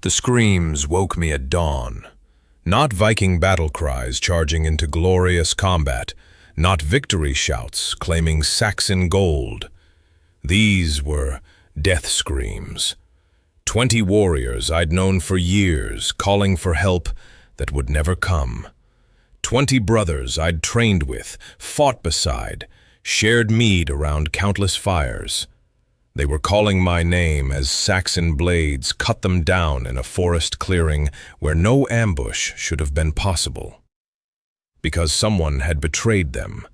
The screams woke me at dawn. Not Viking battle cries charging into glorious combat, not victory shouts claiming Saxon gold. These were death screams. 20 warriors I'd known for years calling for help that would never come. 20 brothers I'd trained with, fought beside, shared mead around countless fires. They were calling my name as Saxon blades cut them down in a forest clearing where no ambush should have been possible. Because someone had betrayed them.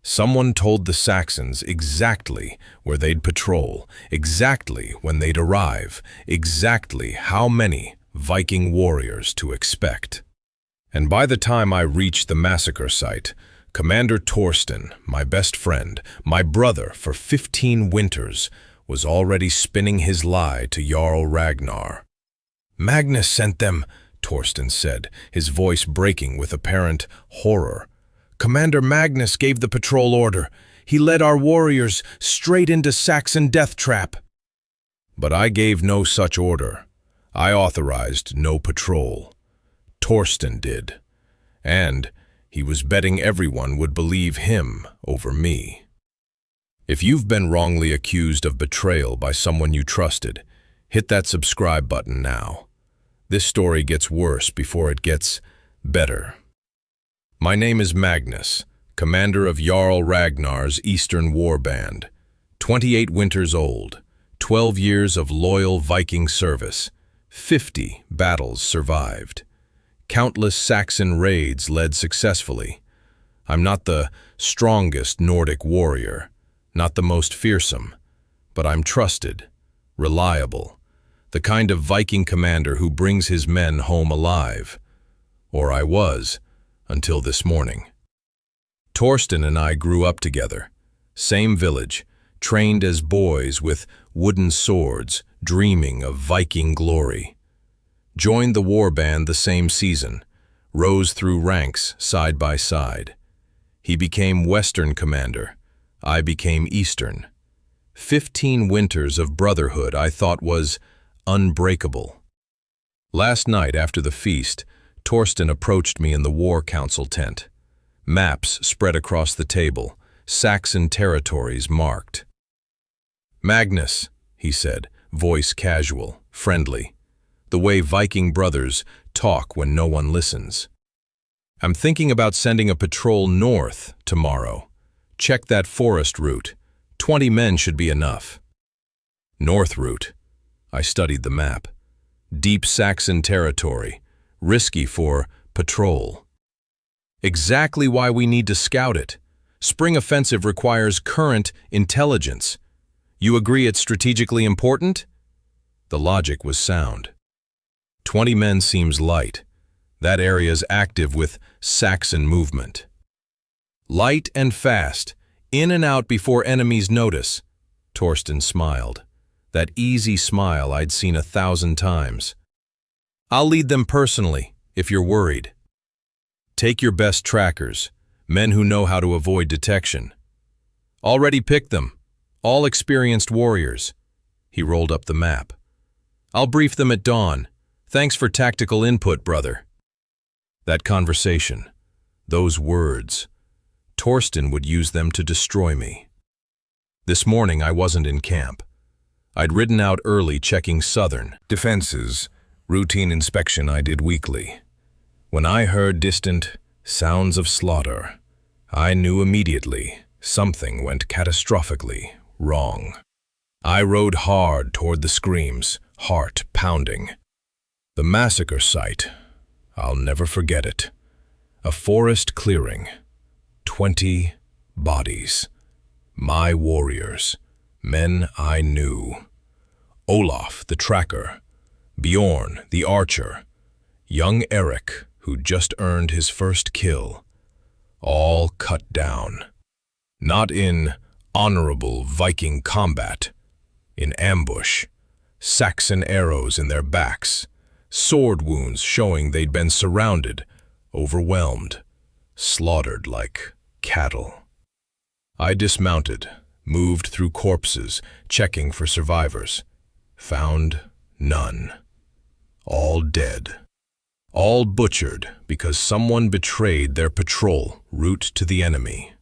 Someone told the Saxons exactly where they'd patrol, exactly when they'd arrive, exactly how many Viking warriors to expect. And by the time I reached the massacre site, Commander Torsten, my best friend, my brother for 15 winters, was already spinning his lie to Jarl Ragnar. "Magnus sent them," Torsten said, his voice breaking with apparent horror. "Commander Magnus gave the patrol order. He led our warriors straight into Saxon death trap." But I gave no such order. I authorized no patrol. Torsten did. And he was betting everyone would believe him over me. If you've been wrongly accused of betrayal by someone you trusted, hit that subscribe button now. This story gets worse before it gets better. My name is Magnus, commander of Jarl Ragnar's Eastern Warband, 28 winters old, 12 years of loyal Viking service, 50 battles survived, countless Saxon raids led successfully. I'm not the strongest Nordic warrior, not the most fearsome, but I'm trusted, reliable, the kind of Viking commander who brings his men home alive. Or I was, until this morning. Torsten and I grew up together, same village, trained as boys with wooden swords, dreaming of Viking glory. Joined the warband the same season, rose through ranks side by side. He became Western commander, I became Eastern. 15 winters of brotherhood I thought was unbreakable. Last night after the feast, Torsten approached me in the war council tent. Maps spread across the table, Saxon territories marked. "Magnus," he said, voice casual, friendly, the way Viking brothers talk when no one listens. "I'm thinking about sending a patrol north tomorrow. Check that forest route. 20 men should be enough." North route. I studied the map. Deep Saxon territory. Risky for patrol. Exactly why we need to scout it. Spring offensive requires current intelligence. You agree it's strategically important? The logic was sound. 20 men seems light. That area's active with Saxon movement. Light and fast, in and out before enemies notice. Torsten smiled. That easy smile I'd seen 1,000 times. "I'll lead them personally, if you're worried. Take your best trackers, men who know how to avoid detection. Already picked them, all experienced warriors." He rolled up the map. "I'll brief them at dawn. Thanks for tactical input, brother." That conversation, those words, Torsten would use them to destroy me. This morning I wasn't in camp. I'd ridden out early checking southern defenses, routine inspection I did weekly. When I heard distant sounds of slaughter, I knew immediately something went catastrophically wrong. I rode hard toward the screams, heart pounding. The massacre site, I'll never forget it. A forest clearing. 20 bodies. My warriors. Men I knew. Olaf, the tracker. Bjorn, the archer. Young Eric, who'd just earned his first kill. All cut down. Not in honorable Viking combat. In ambush. Saxon arrows in their backs. Sword wounds showing they'd been surrounded, overwhelmed, slaughtered like cattle. I dismounted, moved through corpses, checking for survivors. Found none. all dead. All butchered because someone betrayed their patrol route to the enemy.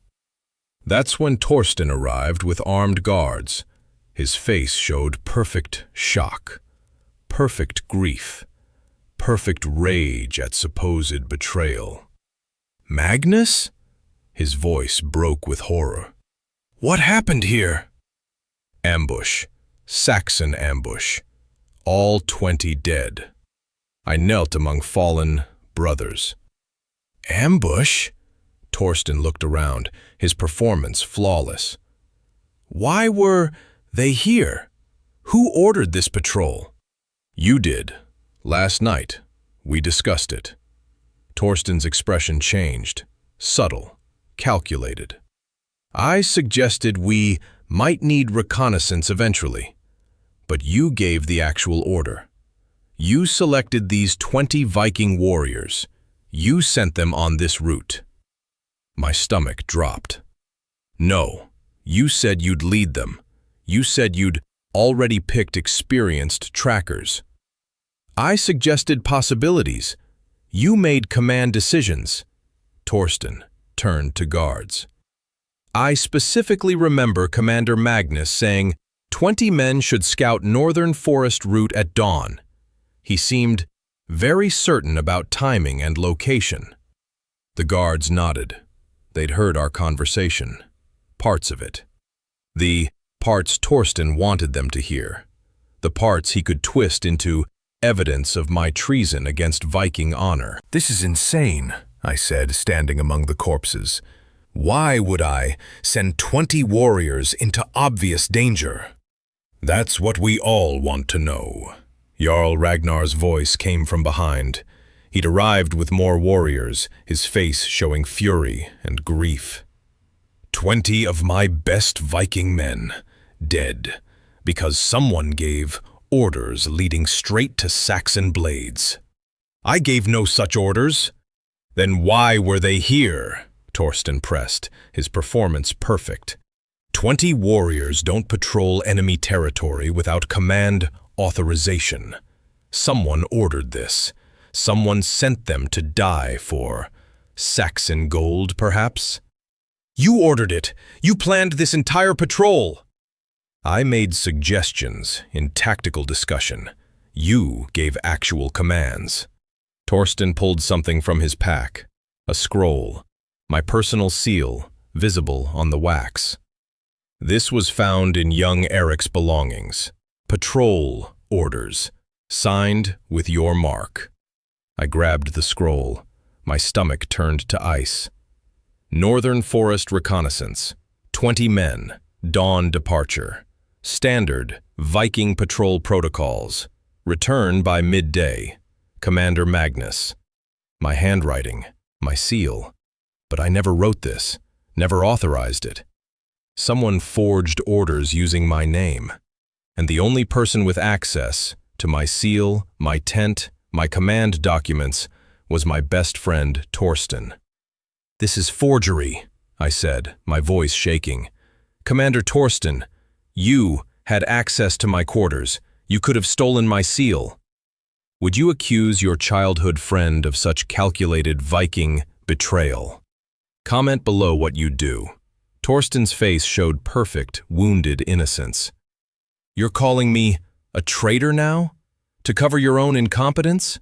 That's when Torsten arrived with armed guards. His face showed perfect shock, perfect grief, perfect rage at supposed betrayal. Magnus? His voice broke with horror. What happened here? Ambush. Saxon ambush. All 20 dead. I knelt among fallen brothers. Ambush? Torsten looked around, his performance flawless. Why were they here? Who ordered this patrol? You did. Last night. We discussed it. Torsten's expression changed. Subtle. Calculated. I suggested we might need reconnaissance eventually, but you gave the actual order. You selected these 20 Viking warriors. You sent them on this route. My stomach dropped. No, you said you'd lead them. You said you'd already picked experienced trackers. I suggested possibilities. You made command decisions. Torsten turned to guards. I specifically remember Commander Magnus saying 20 men should scout northern forest route at dawn. He seemed very certain about timing and location. The guards nodded. They'd heard our conversation. Parts of it. The parts Torsten wanted them to hear. The parts he could twist into evidence of my treason against Viking honor. This is insane, I said, standing among the corpses. Why would I send 20 warriors into obvious danger? That's what we all want to know. Jarl Ragnar's voice came from behind. He'd arrived with more warriors, his face showing fury and grief. 20 of my best Viking men, dead, because someone gave orders leading straight to Saxon blades. I gave no such orders. Then why were they here? Torsten pressed, his performance perfect. 20 warriors don't patrol enemy territory without command authorization. Someone ordered this. Someone sent them to die for Saxon gold, perhaps? You ordered it. You planned this entire patrol. I made suggestions in tactical discussion. You gave actual commands. Torsten pulled something from his pack. A scroll. My personal seal, visible on the wax. This was found in young Eric's belongings. Patrol orders, signed with your mark. I grabbed the scroll. My stomach turned to ice. Northern Forest Reconnaissance. 20 men. Dawn departure. Standard Viking patrol protocols. Return by midday. Commander Magnus. My handwriting. My seal. But I never wrote this. Never authorized it. Someone forged orders using my name. And the only person with access to my seal, my tent, my command documents was my best friend, Torsten. This is forgery, I said, my voice shaking. Commander Torsten, you had access to my quarters. You could have stolen my seal. Would you accuse your childhood friend of such calculated Viking betrayal? Comment below what you'd do. Torsten's face showed perfect, wounded innocence. You're calling me a traitor now? To cover your own incompetence?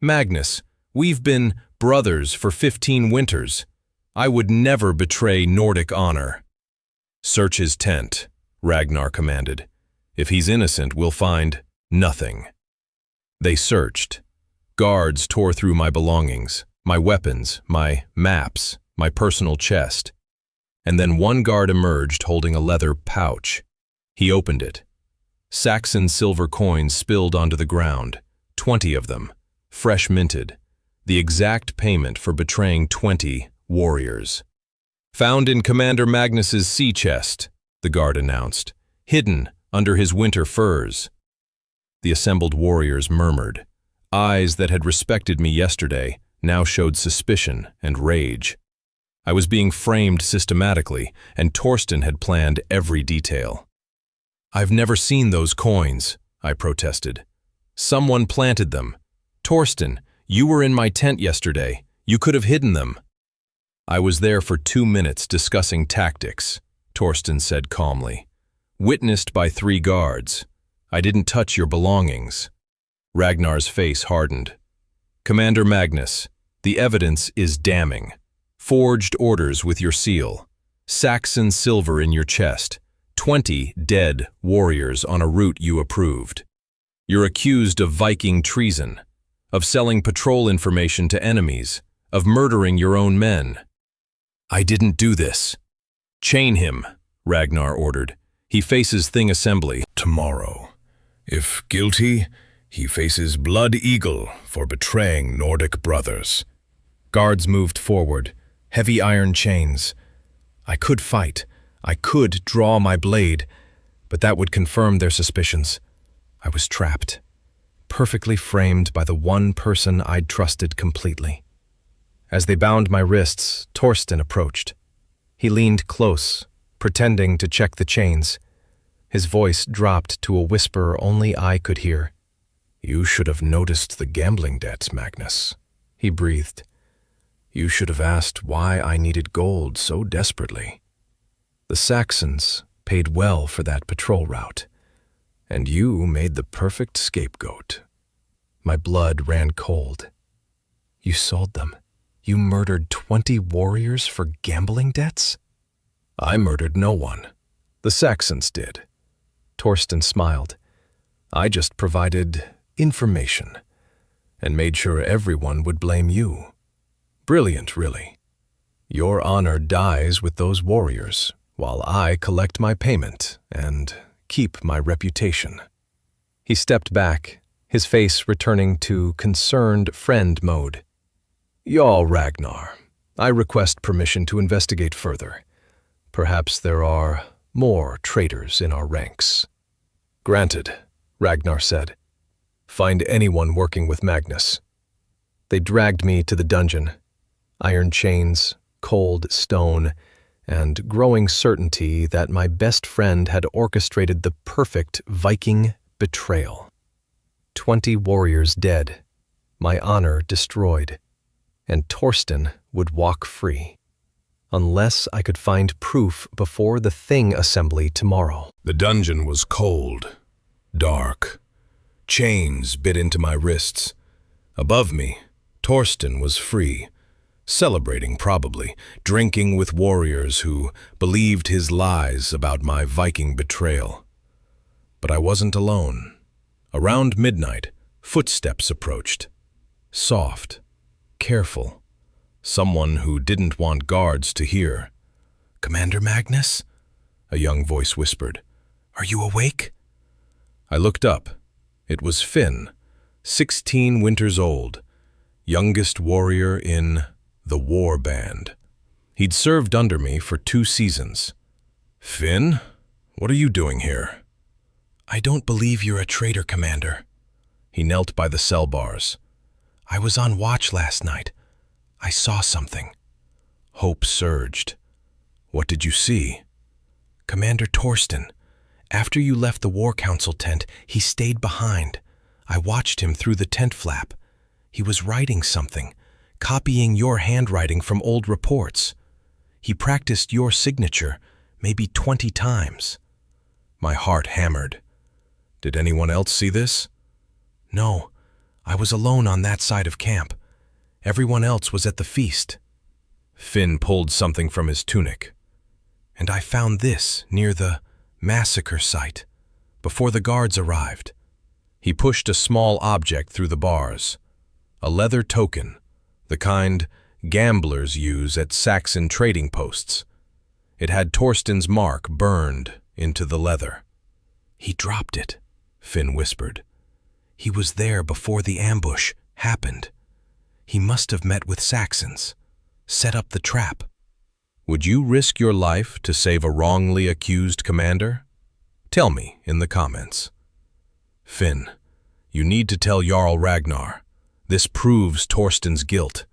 Magnus, we've been brothers for 15 winters. I would never betray Nordic honor. Search his tent, Ragnar commanded. If he's innocent, we'll find nothing. They searched. Guards tore through my belongings, my weapons, my maps, my personal chest. And then one guard emerged holding a leather pouch. He opened it. Saxon silver coins spilled onto the ground, 20 of them, fresh minted, the exact payment for betraying 20 warriors. Found in Commander Magnus's sea chest, the guard announced, hidden under his winter furs. The assembled warriors murmured. Eyes that had respected me yesterday now showed suspicion and rage. I was being framed systematically, and Torsten had planned every detail. I've never seen those coins, I protested. Someone planted them, Torsten, you were in my tent yesterday. You could have hidden them. I was there for 2 minutes discussing tactics, Torsten said calmly. Witnessed by 3 guards. I didn't touch your belongings. Ragnar's face hardened. Commander Magnus, the evidence is damning. Forged orders with your seal. Saxon silver in your chest. 20 dead warriors on a route you approved. You're accused of Viking treason, of selling patrol information to enemies, of murdering your own men. I didn't do this. Chain him, Ragnar ordered. He faces Thing Assembly tomorrow. If guilty, he faces Blood Eagle for betraying Nordic brothers. Guards moved forward, heavy iron chains. I could fight. I could draw my blade, but that would confirm their suspicions. I was trapped, perfectly framed by the one person I'd trusted completely. As they bound my wrists, Torsten approached. He leaned close, pretending to check the chains. His voice dropped to a whisper only I could hear. You should have noticed the gambling debts, Magnus, he breathed. You should have asked why I needed gold so desperately. The Saxons paid well for that patrol route, and you made the perfect scapegoat. My blood ran cold. You sold them. You murdered 20 warriors for gambling debts? I murdered no one. The Saxons did. Torsten smiled. I just provided information and made sure everyone would blame you. Brilliant, really. Your honor dies with those warriors, while I collect my payment and keep my reputation. He stepped back, his face returning to concerned friend mode. Jarl Ragnar, I request permission to investigate further. Perhaps there are more traitors in our ranks. Granted, Ragnar said. Find anyone working with Magnus. They dragged me to the dungeon. Iron chains, cold stone, and growing certainty that my best friend had orchestrated the perfect Viking betrayal. 20 warriors dead, my honor destroyed, and Torsten would walk free. Unless I could find proof before the Thing Assembly tomorrow. The dungeon was cold, dark. Chains bit into my wrists. Above me, Torsten was free, celebrating probably, drinking with warriors who believed his lies about my Viking betrayal. But I wasn't alone. Around midnight, footsteps approached. Soft, careful. Someone who didn't want guards to hear. "Commander Magnus?" a young voice whispered. "Are you awake?" I looked up. It was Finn, 16 winters old, youngest warrior in the war band. He'd served under me for 2 seasons. "Finn, what are you doing here?" "I don't believe you're a traitor, Commander." He knelt by the cell bars. "I was on watch last night. I saw something." Hope surged. "What did you see?" "Commander Torsten. After you left the War Council tent, he stayed behind. I watched him through the tent flap. He was writing something, copying your handwriting from old reports. He practiced your signature maybe 20 times. My heart hammered. Did anyone else see this? No, I was alone on that side of camp. Everyone else was at the feast. Finn pulled something from his tunic. And I found this near the massacre site, before the guards arrived. He pushed a small object through the bars. A leather token, the kind gamblers use at Saxon trading posts. It had Torsten's mark burned into the leather. "He dropped it," Finn whispered. "He was there before the ambush happened. He must have met with Saxons, set up the trap." Would you risk your life to save a wrongly accused commander? Tell me in the comments. Finn, you need to tell Jarl Ragnar. This proves Torsten's guilt.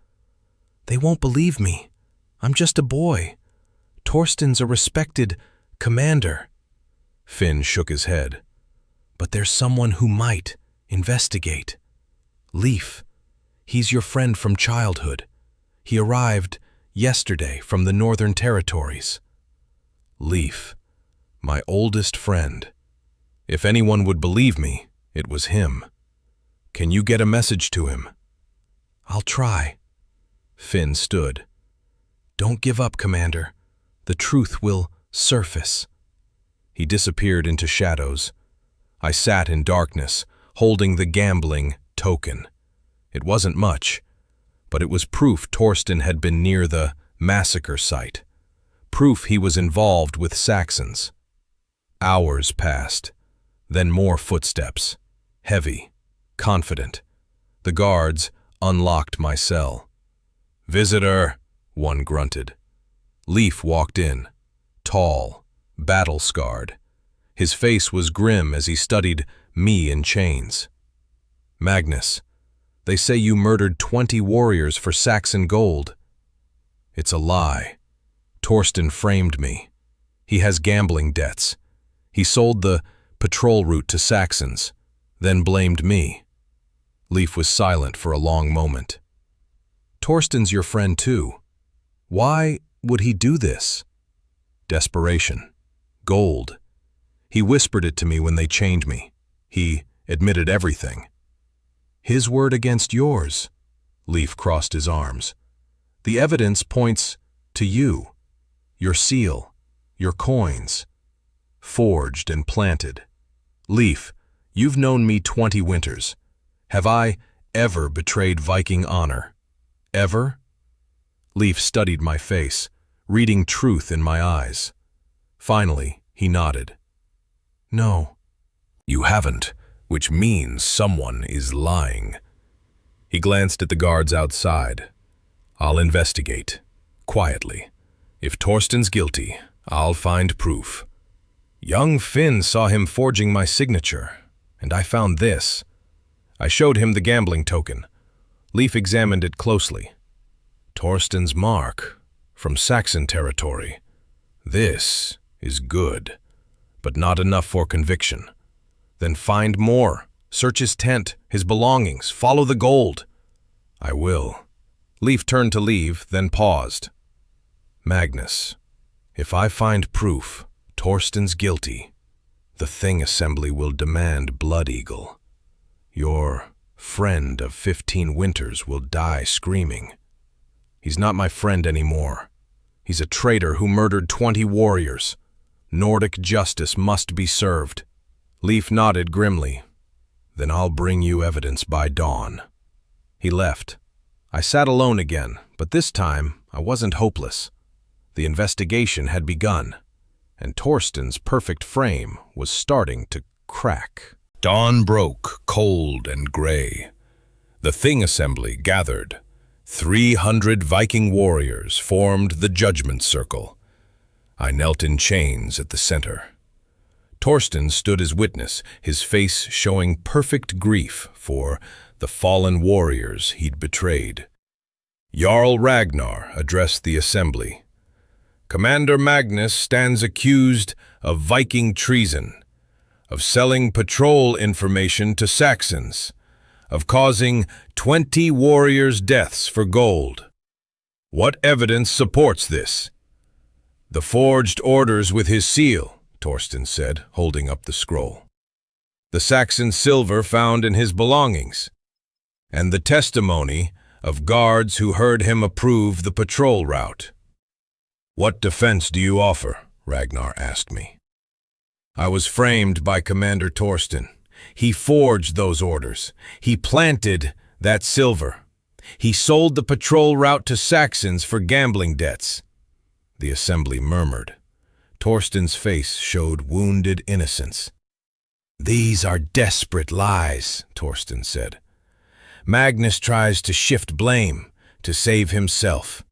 "They won't believe me. I'm just a boy. Torsten's a respected commander." Finn shook his head. "But there's someone who might investigate. Leif, He's your friend from childhood. He arrived yesterday from the Northern Territories. Leif, my oldest friend. If anyone would believe me, it was him. Can you get a message to him? I'll try. Finn stood. Don't give up, Commander. The truth will surface. He disappeared into shadows. I sat in darkness, holding the gambling token. It wasn't much, but it was proof Torsten had been near the massacre site. Proof he was involved with Saxons. Hours passed, then more footsteps. Heavy, confident. The guards unlocked my cell. "Visitor," one grunted. Leif walked in, tall, battle-scarred. His face was grim as he studied me in chains. "Magnus, they say you murdered 20 warriors for Saxon gold." "It's a lie. Torsten framed me. He has gambling debts. He sold the patrol route to Saxons, then blamed me." Leif was silent for a long moment. "Torsten's your friend too. Why would he do this?" "Desperation. Gold. He whispered it to me when they chained me. He admitted everything." "His word against yours." Leif crossed his arms. "The evidence points to you. Your seal, your coins. Forged and planted. Leif, you've known me 20 winters. Have I ever betrayed Viking honor? Ever?" Leif studied my face, reading truth in my eyes. Finally, he nodded. "No." "You haven't, which means someone is lying." He glanced at the guards outside. "I'll investigate, quietly. If Torsten's guilty, I'll find proof. Young Finn saw him forging my signature, and I found this." I showed him the gambling token. Leif examined it closely. "Torsten's mark, from Saxon territory. This is good, but not enough for conviction. Then find more. Search his tent, his belongings, follow the gold." "I will." Leif turned to leave, then paused. "Magnus, if I find proof Torsten's guilty, the Thing Assembly will demand Blood Eagle. Your friend of 15 winters will die screaming. He's not my friend anymore. He's a traitor who murdered 20 warriors. Nordic justice must be served." Leif nodded grimly. "Then I'll bring you evidence by dawn." He left. I sat alone again, but this time I wasn't hopeless. The investigation had begun, and Torsten's perfect frame was starting to crack. Dawn broke, cold and gray. The Thing Assembly gathered. 300 Viking warriors formed the Judgment Circle. I knelt in chains at the center. Torsten stood as witness, his face showing perfect grief for the fallen warriors he'd betrayed. Jarl Ragnar addressed the assembly. "Commander Magnus stands accused of Viking treason, of selling patrol information to Saxons, of causing 20 warriors' deaths for gold. What evidence supports this?" "The forged orders with his seal," Torsten said, holding up the scroll. "The Saxon silver found in his belongings, and the testimony of guards who heard him approve the patrol route." "What defense do you offer?" Ragnar asked me. "I was framed by Commander Torsten. He forged those orders. He planted that silver. He sold the patrol route to Saxons for gambling debts." The assembly murmured. Torsten's face showed wounded innocence. "These are desperate lies," Torsten said. "Magnus tries to shift blame to save himself.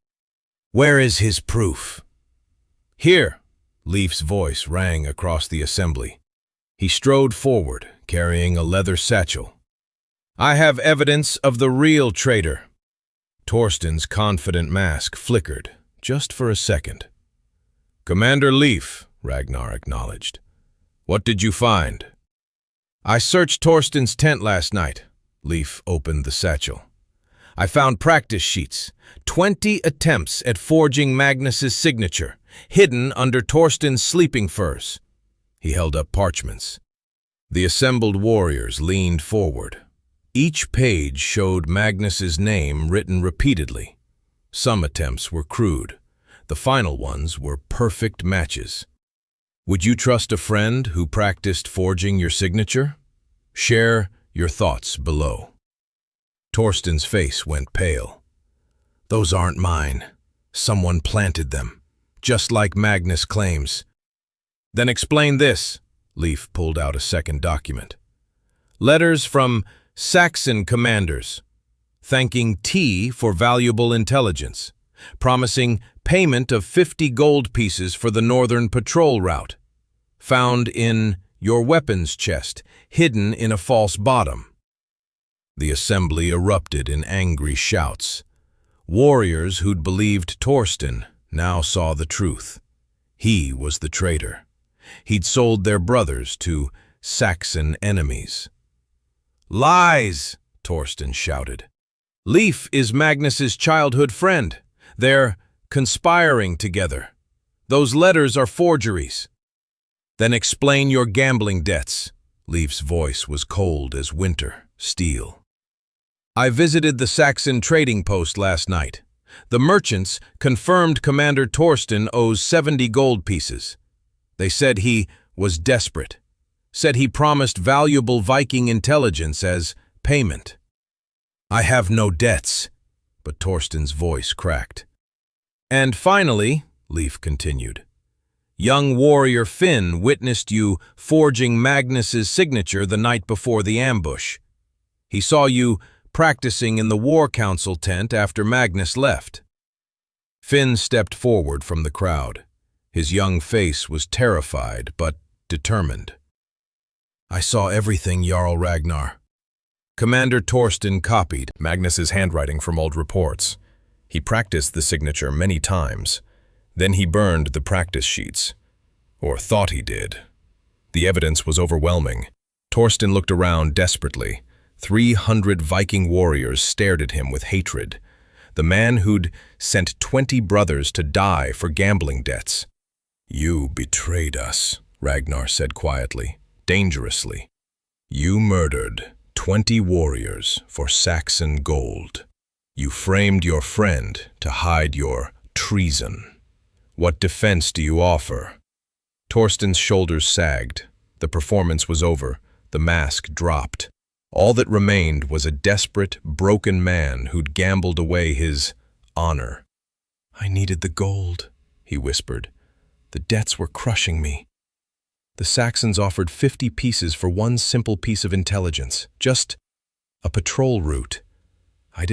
Where is his proof?" "Here," Leif's voice rang across the assembly. He strode forward, carrying a leather satchel. "I have evidence of the real traitor." Torsten's confident mask flickered, just for a second. "Commander Leif," Ragnar acknowledged. "What did you find?" "I searched Torsten's tent last night." Leif opened the satchel. I found practice sheets, 20 attempts at forging Magnus's signature, hidden under Torsten's sleeping furs. He held up parchments. The assembled warriors leaned forward. Each page showed Magnus's name written repeatedly. Some attempts were crude. The final ones were perfect matches. Would you trust a friend who practiced forging your signature? Share your thoughts below. Torsten's face went pale. Those aren't mine. Someone planted them, just like Magnus claims. Then explain this. Leif pulled out a second document. Letters from Saxon commanders, thanking T for valuable intelligence, promising payment of 50 gold pieces for the northern patrol route, found in your weapons chest, hidden in a false bottom. The assembly erupted in angry shouts. Warriors who'd believed Torsten now saw the truth. He was the traitor. He'd sold their brothers to Saxon enemies. Lies, Torsten shouted. Leif is Magnus's childhood friend. They're conspiring together. Those letters are forgeries. Then explain your gambling debts. Leif's voice was cold as winter steel. I visited the Saxon trading post last night. The merchants confirmed Commander Torsten owes 70 gold pieces. They said he was desperate. Said he promised valuable Viking intelligence as payment. I have no debts, but Torsten's voice cracked. And finally, Leif continued, young warrior Finn witnessed you forging Magnus's signature the night before the ambush. He saw you practicing in the War Council tent after Magnus left. Finn stepped forward from the crowd. His young face was terrified but determined. I saw everything, Jarl Ragnar. Commander Torsten copied Magnus's handwriting from old reports. He practiced the signature many times. Then he burned the practice sheets. Or thought he did. The evidence was overwhelming. Torsten looked around desperately. 300 Viking warriors stared at him with hatred. The man who'd sent 20 brothers to die for gambling debts. You betrayed us, Ragnar said quietly, dangerously. You murdered 20 warriors for Saxon gold. You framed your friend to hide your treason. What defense do you offer? Torsten's shoulders sagged. The performance was over. The mask dropped. All that remained was a desperate, broken man who'd gambled away his honor. I needed the gold, he whispered. The debts were crushing me. The Saxons offered 50 pieces for one simple piece of intelligence, just a patrol route. I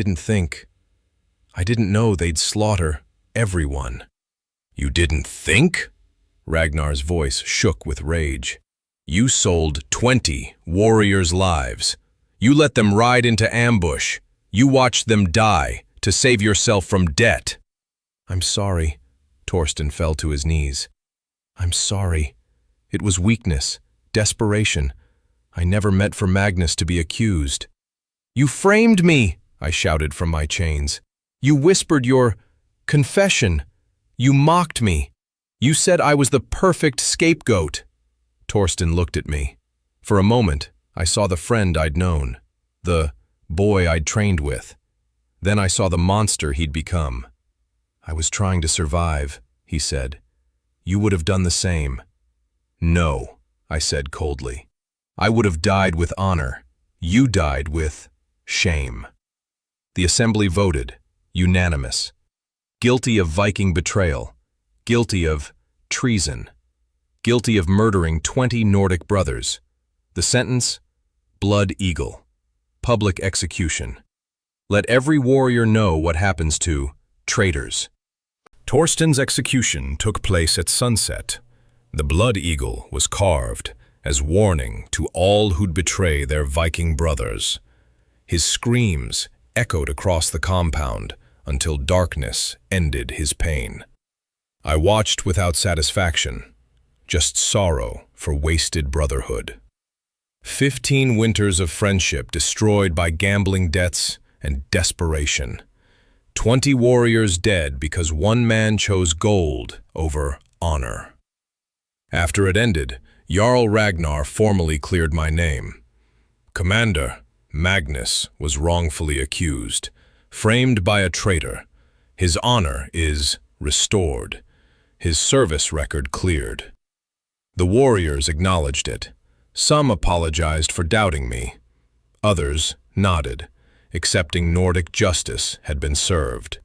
didn't know they'd slaughter everyone. You didn't think? Ragnar's voice shook with rage. You sold 20 warriors' lives. You let them ride into ambush. You watched them die to save yourself from debt. I'm sorry. Torsten fell to his knees. I'm sorry. It was weakness, desperation. I never meant for Magnus to be accused. You framed me, I shouted from my chains. You whispered your confession. You mocked me. You said I was the perfect scapegoat. Torsten looked at me. For a moment, I saw the friend I'd known, the boy I'd trained with. Then I saw the monster he'd become. I was trying to survive, he said. You would have done the same. No, I said coldly. I would have died with honor. You died with shame. The assembly voted, unanimous. Guilty of Viking betrayal. Guilty of treason. Guilty of murdering 20 Nordic brothers. The sentence? Blood eagle. Public execution. Let every warrior know what happens to traitors. Torsten's execution took place at sunset. The blood eagle was carved as warning to all who'd betray their Viking brothers. His screams echoed across the compound until darkness ended his pain. I watched without satisfaction, just sorrow for wasted brotherhood. 15 winters of friendship destroyed by gambling debts and desperation. 20 warriors dead because one man chose gold over honor. After it ended, Jarl Ragnar formally cleared my name. Commander, Magnus was wrongfully accused, framed by a traitor. His honor is restored, his service record cleared. The warriors acknowledged it. Some apologized for doubting me. Others nodded, accepting Nordic justice had been served.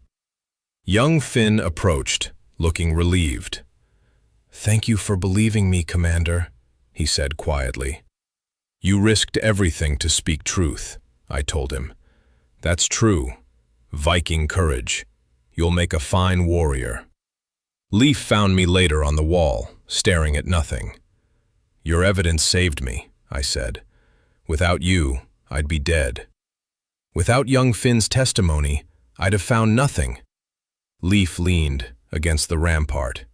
Young Finn approached, looking relieved. "Thank you for believing me, Commander," he said quietly. "You risked everything to speak truth," I told him. "That's true. Viking courage. You'll make a fine warrior." Leif found me later on the wall, staring at nothing. "Your evidence saved me," I said. "Without you, I'd be dead. Without young Finn's testimony, I'd have found nothing." Leif leaned against the rampart.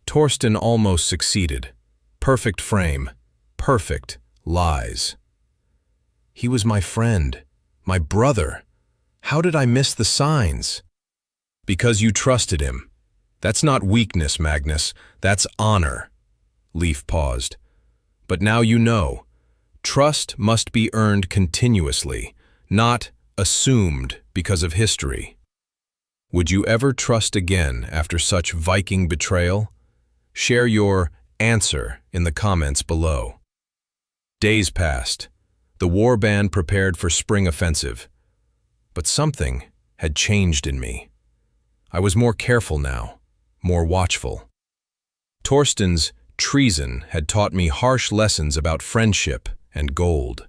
Torsten almost succeeded. Perfect frame, perfect lies. He was my friend, my brother. How did I miss the signs? Because you trusted him. That's not weakness, Magnus. That's honor. Leif paused. But now you know. Trust must be earned continuously, not assumed because of history. Would you ever trust again after such Viking betrayal? Share your answer in the comments below. Days passed. The war band prepared for spring offensive. But something had changed in me. I was more careful now, more watchful. Torsten's Treason had taught me harsh lessons about friendship and gold.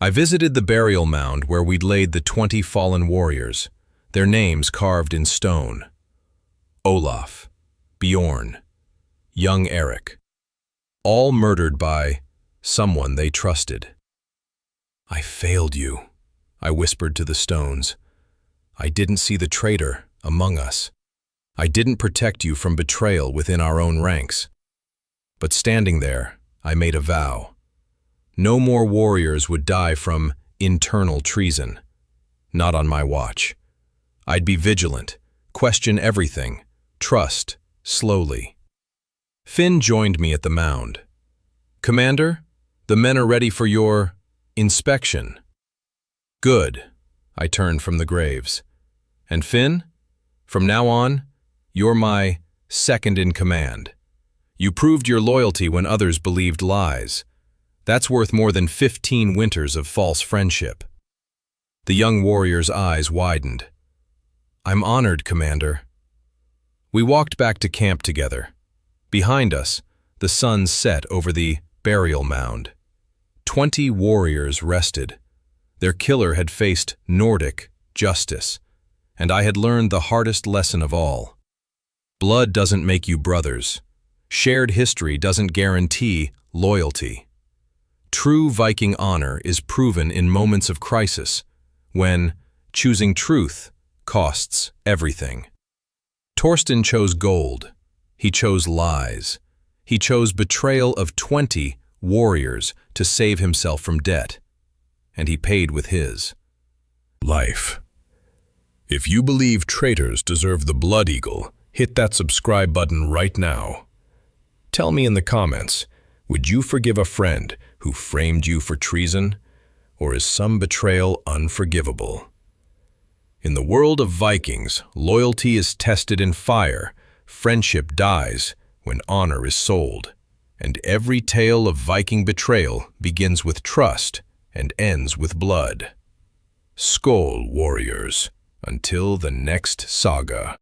I visited the burial mound where we'd laid the 20 fallen warriors, their names carved in stone. Olaf, Bjorn, young Eric, all murdered by someone they trusted. "I failed you," I whispered to the stones. "I didn't see the traitor among us. I didn't protect you from betrayal within our own ranks." But standing there, I made a vow. No more warriors would die from internal treason. Not on my watch. I'd be vigilant, question everything, trust slowly. Finn joined me at the mound. "Commander, the men are ready for your inspection." "Good," I turned from the graves. "And Finn, from now on, you're my second in command. You proved your loyalty when others believed lies. That's worth more than 15 winters of false friendship." The young warrior's eyes widened. "I'm honored, Commander." We walked back to camp together. Behind us, the sun set over the burial mound. 20 warriors rested. Their killer had faced Nordic justice, and I had learned the hardest lesson of all. Blood doesn't make you brothers. Shared history doesn't guarantee loyalty. True Viking honor is proven in moments of crisis, when choosing truth costs everything. Torsten chose gold. He chose lies. He chose betrayal of 20 warriors to save himself from debt. And he paid with his life. If you believe traitors deserve the blood eagle, hit that subscribe button right now. Tell me in the comments, would you forgive a friend who framed you for treason? Or is some betrayal unforgivable? In the world of Vikings, loyalty is tested in fire, friendship dies when honor is sold, and every tale of Viking betrayal begins with trust and ends with blood. Skål, warriors, until the next saga.